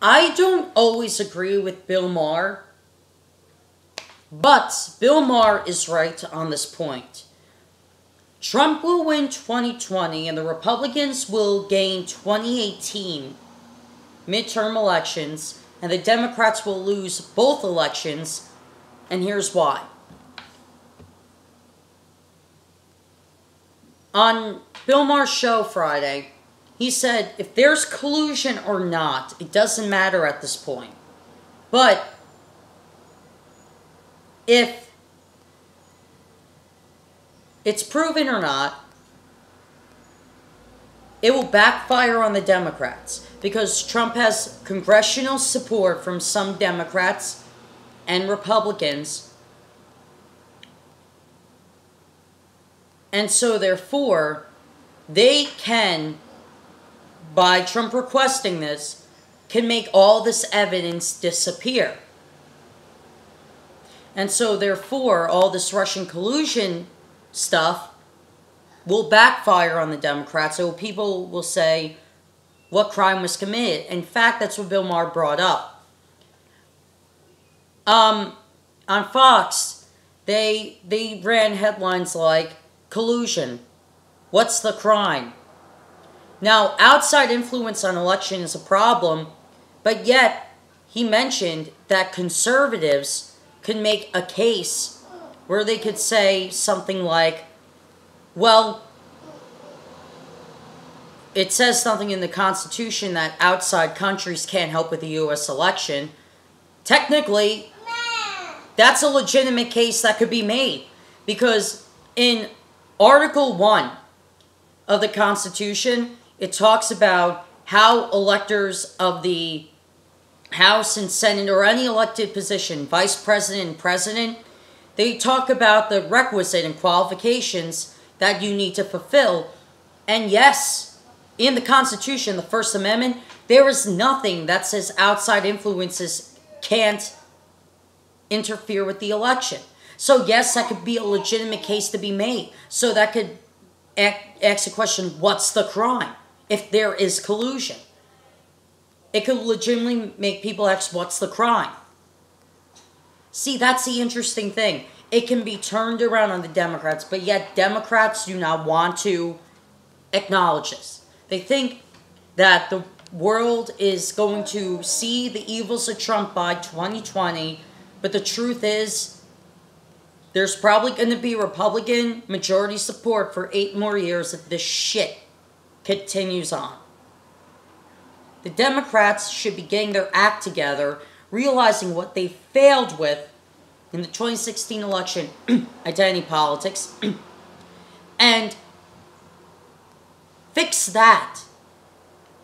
I don't always agree with Bill Maher, but Bill Maher is right on this point. Trump will win 2020 and the Republicans will gain 2018 midterm elections, and the Democrats will lose both elections, and here's why. On Bill Maher's show Friday, he said if there's collusion or not, it doesn't matter at this point. But if it's proven or not, it will backfire on the Democrats because Trump has congressional support from some Democrats and Republicans. And so therefore, they can, by Trump requesting this, can make all this evidence disappear. And so therefore, all this Russian collusion stuff will backfire on the Democrats. So people will say, what crime was committed? In fact, that's what Bill Maher brought up. On Fox, they ran headlines like, collusion, what's the crime? Now, outside influence on election is a problem, but yet he mentioned that conservatives could make a case where they could say something like, well, it says something in the Constitution that outside countries can't help with the U.S. election. Technically, that's a legitimate case that could be made. Because in Article 1 of the Constitution, it talks about how electors of the House and Senate or any elected position, Vice President and President, they talk about the requisite and qualifications that you need to fulfill. And yes, in the Constitution, the First Amendment, there is nothing that says outside influences can't interfere with the election. So yes, that could be a legitimate case to be made. So that could ask the question, what's the crime if there is collusion? It could legitimately make people ask, what's the crime? See, that's the interesting thing. It can be turned around on the Democrats, but yet Democrats do not want to acknowledge this. They think that the world is going to see the evils of Trump by 2020, but the truth is, there's probably going to be Republican majority support for 8 more years if this shit continues on. The Democrats should be getting their act together, realizing what they failed with in the 2016 election, identity politics, and fix that.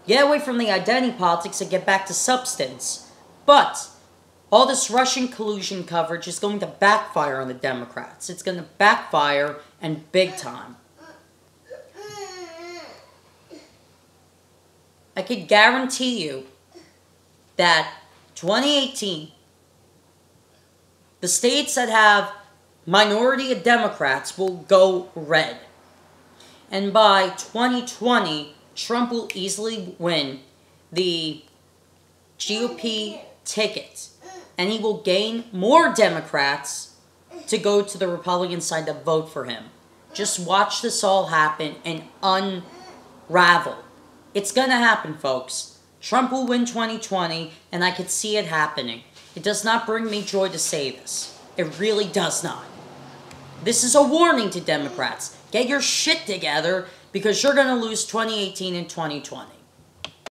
Get away from the identity politics and get back to substance. But all this Russian collusion coverage is going to backfire on the Democrats. It's going to backfire, and big time. I could guarantee you that 2018, the states that have minority of Democrats will go red. And by 2020, Trump will easily win the GOP ticket. And he will gain more Democrats to go to the Republican side to vote for him. Just watch this all happen and unravel. It's going to happen, folks. Trump will win 2020, and I could see it happening. It does not bring me joy to say this. It really does not. This is a warning to Democrats. Get your shit together because you're going to lose 2018 and 2020.